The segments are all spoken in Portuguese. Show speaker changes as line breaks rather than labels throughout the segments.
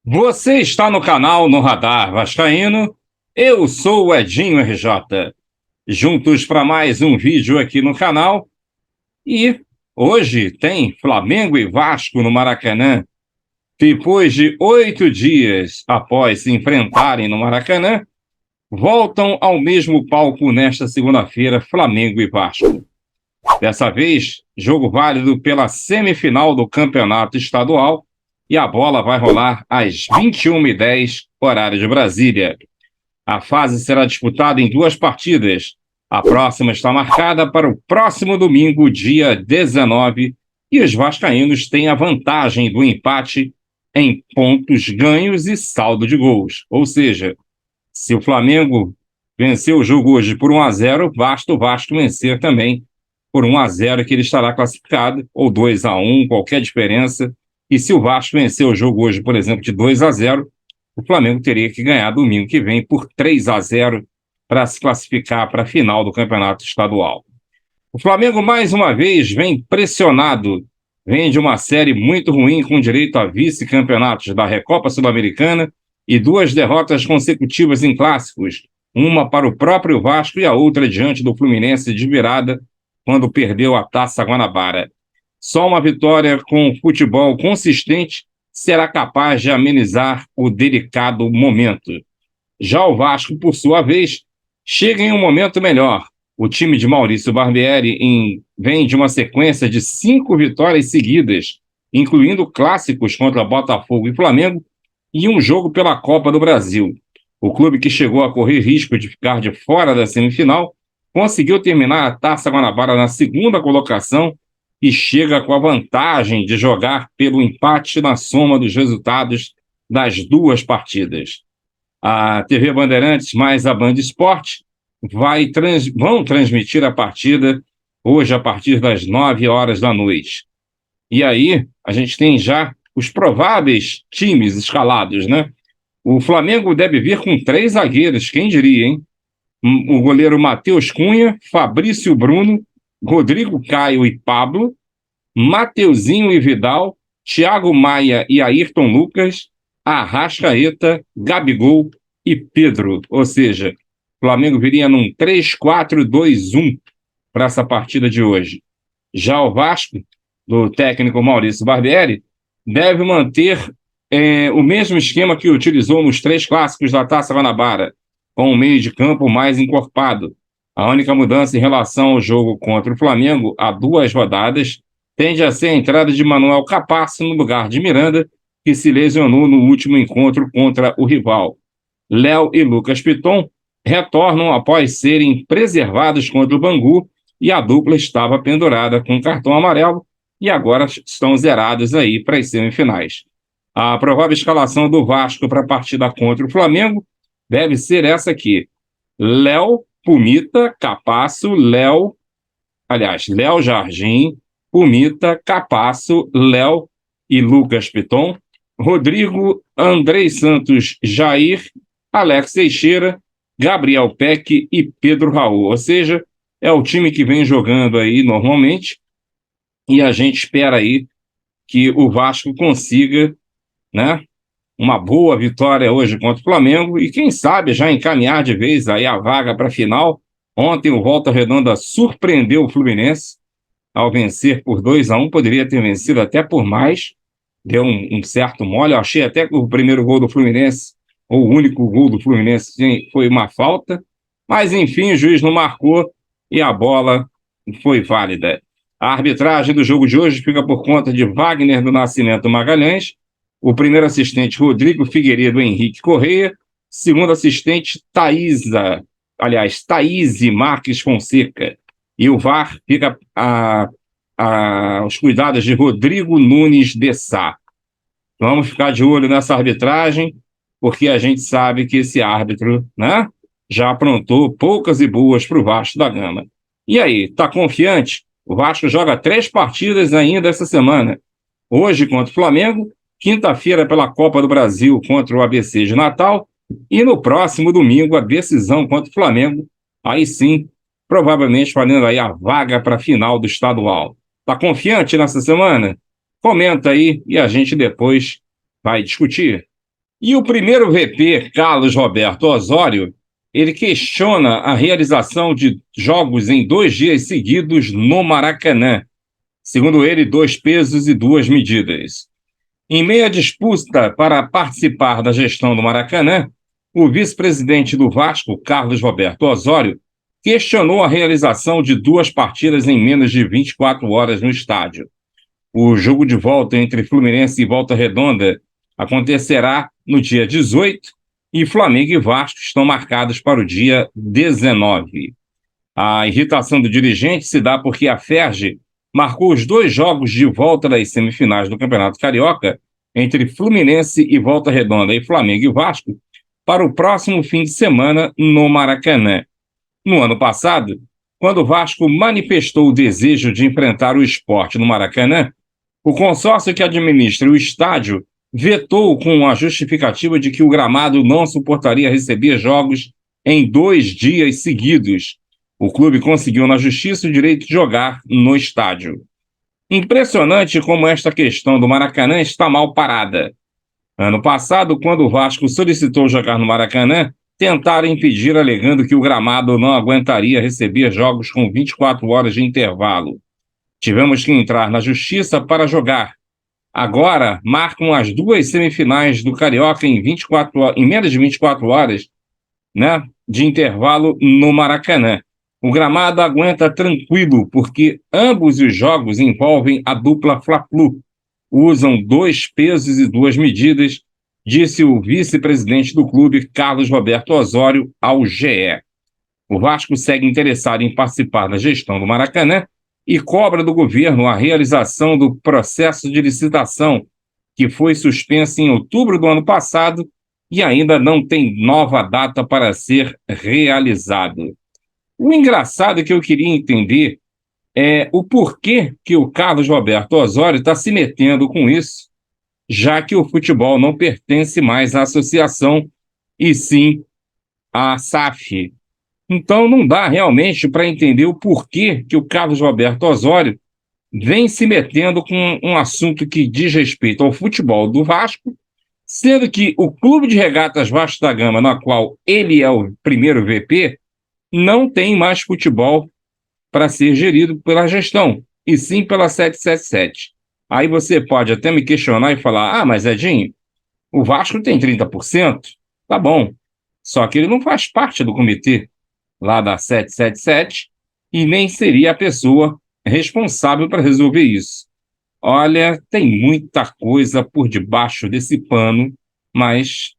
Você está no canal No Radar Vascaíno. Eu sou o Edinho RJ. Juntos para mais um vídeo aqui no canal. E hoje tem Flamengo e Vasco no Maracanã. Depois de 8 dias após se enfrentarem no Maracanã, voltam ao mesmo palco nesta segunda-feira, Flamengo e Vasco. Dessa vez, jogo válido pela semifinal do Campeonato Estadual, e a bola vai rolar às 21h10, horário de Brasília. A fase será disputada em 2 partidas. A próxima está marcada para o próximo domingo, dia 19, e os vascaínos têm a vantagem do empate em pontos ganhos e saldo de gols. Ou seja, se o Flamengo vencer o jogo hoje por 1-0, basta o Vasco vencer também por 1-0, que ele estará classificado, ou 2-1, qualquer diferença. E se o Vasco vencer o jogo hoje, por exemplo, de 2-0, o Flamengo teria que ganhar domingo que vem por 3-0 para se classificar para a final do Campeonato Estadual. O Flamengo, mais uma vez, vem pressionado, vem de uma série muito ruim com direito a vice-campeonatos da Recopa Sul-Americana e 2 derrotas consecutivas em clássicos, uma para o próprio Vasco e a outra diante do Fluminense de virada, quando perdeu a Taça Guanabara. Só uma vitória com futebol consistente será capaz de amenizar o delicado momento. Já o Vasco, por sua vez, chega em um momento melhor. O time de Maurício Barbieri vem de uma sequência de 5 vitórias seguidas, incluindo clássicos contra Botafogo e Flamengo e um jogo pela Copa do Brasil. O clube, que chegou a correr risco de ficar de fora da semifinal, conseguiu terminar a Taça Guanabara na segunda colocação e chega com a vantagem de jogar pelo empate na soma dos resultados das 2 partidas. A TV Bandeirantes mais a Band Esporte vão transmitir a partida hoje a partir das 9 horas da noite. E aí a gente tem já os prováveis times escalados, né? O Flamengo deve vir com 3 zagueiros, quem diria, hein? O goleiro Matheus Cunha, Fabrício Bruno, Rodrigo Caio e Pablo, Mateuzinho e Vidal, Thiago Maia e Ayrton Lucas, Arrascaeta, Gabigol e Pedro. Ou seja, o Flamengo viria num 3-4-2-1 para essa partida de hoje. Já o Vasco, do técnico Maurício Barbieri, deve manter o mesmo esquema que utilizou nos 3 clássicos da Taça Guanabara, com um meio de campo mais encorpado. A única mudança em relação ao jogo contra o Flamengo, há 2 rodadas, tende a ser a entrada de Manuel Capasso no lugar de Miranda, que se lesionou no último encontro contra o rival. Léo e Lucas Piton retornam após serem preservados contra o Bangu, e a dupla estava pendurada com cartão amarelo e agora estão zerados aí para as semifinais. A provável escalação do Vasco para a partida contra o Flamengo deve ser essa aqui: Léo, Pumita, Capasso, Léo Jardim, Pumita, Capasso, Léo e Lucas Piton, Rodrigo, Andrei Santos, Jair, Alex Teixeira, Gabriel Peck e Pedro Raul. Ou seja, é o time que vem jogando aí normalmente, e a gente espera aí que o Vasco consiga, né, uma boa vitória hoje contra o Flamengo e, quem sabe, já encaminhar de vez aí a vaga para a final. Ontem o Volta Redonda surpreendeu o Fluminense ao vencer por 2-1, poderia ter vencido até por mais, deu um certo mole. Eu achei até que o primeiro gol do Fluminense, ou o único gol do Fluminense, foi uma falta, mas enfim, o juiz não marcou e a bola foi válida. A arbitragem do jogo de hoje fica por conta de Wagner do Nascimento Magalhães, o primeiro assistente Rodrigo Figueiredo Henrique Correia, segundo assistente Thaíse Marques Fonseca, e o VAR fica aos cuidados de Rodrigo Nunes de Sá. Vamos ficar de olho nessa arbitragem, porque a gente sabe que esse árbitro, né, já aprontou poucas e boas para o Vasco da Gama. E aí, tá confiante? O Vasco joga 3 partidas ainda essa semana. Hoje contra o Flamengo, quinta-feira pela Copa do Brasil contra o ABC de Natal, e no próximo domingo a decisão contra o Flamengo, aí sim, provavelmente valendo aí a vaga para a final do estadual. Tá confiante nessa semana? Comenta aí e a gente depois vai discutir. E o primeiro VP, Carlos Roberto Osório, ele questiona a realização de jogos em 2 dias seguidos no Maracanã. Segundo ele, 2 pesos e 2 medidas. Em meio à disputa para participar da gestão do Maracanã, o vice-presidente do Vasco, Carlos Roberto Osório, questionou a realização de 2 partidas em menos de 24 horas no estádio. O jogo de volta entre Fluminense e Volta Redonda acontecerá no dia 18 e Flamengo e Vasco estão marcados para o dia 19. A irritação do dirigente se dá porque a Ferge marcou os 2 jogos de volta das semifinais do Campeonato Carioca entre Fluminense e Volta Redonda e Flamengo e Vasco para o próximo fim de semana no Maracanã. No ano passado, quando o Vasco manifestou o desejo de enfrentar o Sport no Maracanã, o consórcio que administra o estádio vetou com a justificativa de que o gramado não suportaria receber jogos em 2 dias seguidos. O clube conseguiu na justiça o direito de jogar no estádio. Impressionante como esta questão do Maracanã está mal parada. Ano passado, quando o Vasco solicitou jogar no Maracanã, tentaram impedir alegando que o gramado não aguentaria receber jogos com 24 horas de intervalo. Tivemos que entrar na justiça para jogar. Agora, marcam as 2 semifinais do Carioca em menos de 24 horas, né, de intervalo no Maracanã. O gramado aguenta tranquilo, porque ambos os jogos envolvem a dupla Fla-Flu. Usam 2 pesos e 2 medidas, disse o vice-presidente do clube, Carlos Roberto Osório, ao GE. O Vasco segue interessado em participar da gestão do Maracanã e cobra do governo a realização do processo de licitação, que foi suspenso em outubro do ano passado e ainda não tem nova data para ser realizado. O engraçado que eu queria entender é o porquê que o Carlos Roberto Osório está se metendo com isso, já que o futebol não pertence mais à associação, e sim à SAF. Então não dá realmente para entender o porquê que o Carlos Roberto Osório vem se metendo com um assunto que diz respeito ao futebol do Vasco, sendo que o Clube de Regatas Vasco da Gama, na qual ele é o primeiro VP, não tem mais futebol para ser gerido pela gestão, e sim pela 777. Aí você pode até me questionar e falar, mas Edinho, o Vasco tem 30%, tá bom, só que ele não faz parte do comitê lá da 777 e nem seria a pessoa responsável para resolver isso. Olha, tem muita coisa por debaixo desse pano, mas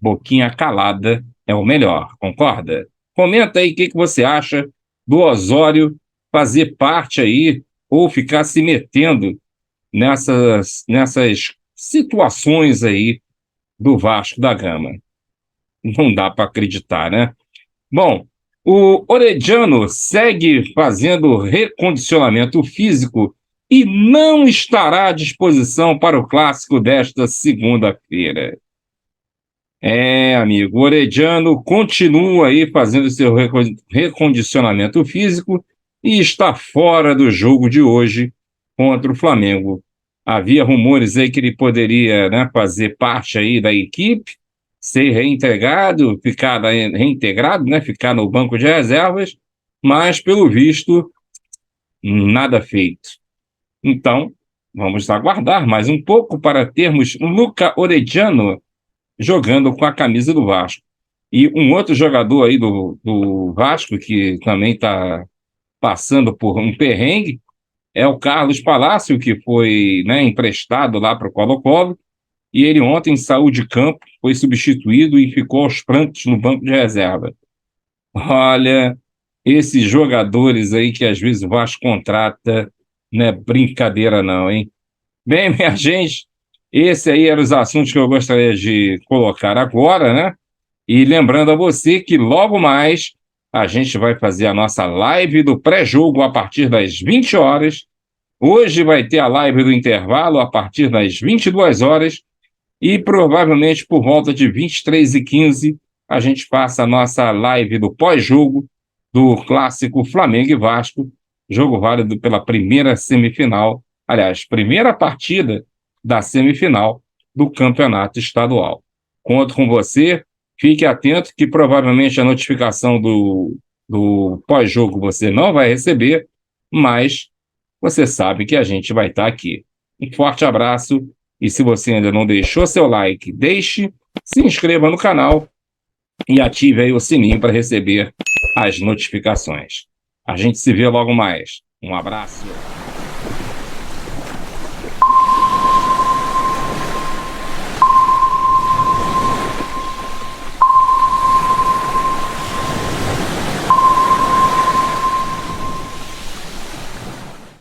boquinha calada é o melhor, concorda? Comenta aí o que você acha do Osório fazer parte aí ou ficar se metendo nessas situações aí do Vasco da Gama. Não dá para acreditar, né? Bom, o Orediano segue fazendo recondicionamento físico e não estará à disposição para o clássico desta segunda-feira. Amigo, o Orediano continua aí fazendo seu recondicionamento físico e está fora do jogo de hoje contra o Flamengo. Havia rumores aí que ele poderia, né, fazer parte aí da equipe, ser reintegrado, reintegrado, né, ficar no banco de reservas, mas, pelo visto, nada feito. Então, vamos aguardar mais um pouco para termos Luca Orediano jogando com a camisa do Vasco. E um outro jogador aí do Vasco, que também está passando por um perrengue, é o Carlos Palácio, que foi, né, emprestado lá para o Colo-Colo, e ele ontem saiu de campo, foi substituído e ficou aos prantos no banco de reserva. Olha, esses jogadores aí que às vezes o Vasco contrata, não é brincadeira não, hein? Bem, minha gente, esse aí eram os assuntos que eu gostaria de colocar agora, né? E lembrando a você que logo mais a gente vai fazer a nossa live do pré-jogo a partir das 20 horas. Hoje vai ter a live do intervalo a partir das 22 horas e provavelmente por volta de 23h15 a gente faça a nossa live do pós-jogo do clássico Flamengo e Vasco, jogo válido pela primeira semifinal, aliás, primeira partida da semifinal do campeonato estadual. Conto com você, fique atento que provavelmente a notificação do pós-jogo você não vai receber, mas você sabe que a gente vai estar aqui. Um forte abraço e se você ainda não deixou seu like, deixe, se inscreva no canal e ative aí o sininho para receber as notificações. A gente se vê logo mais. Um abraço.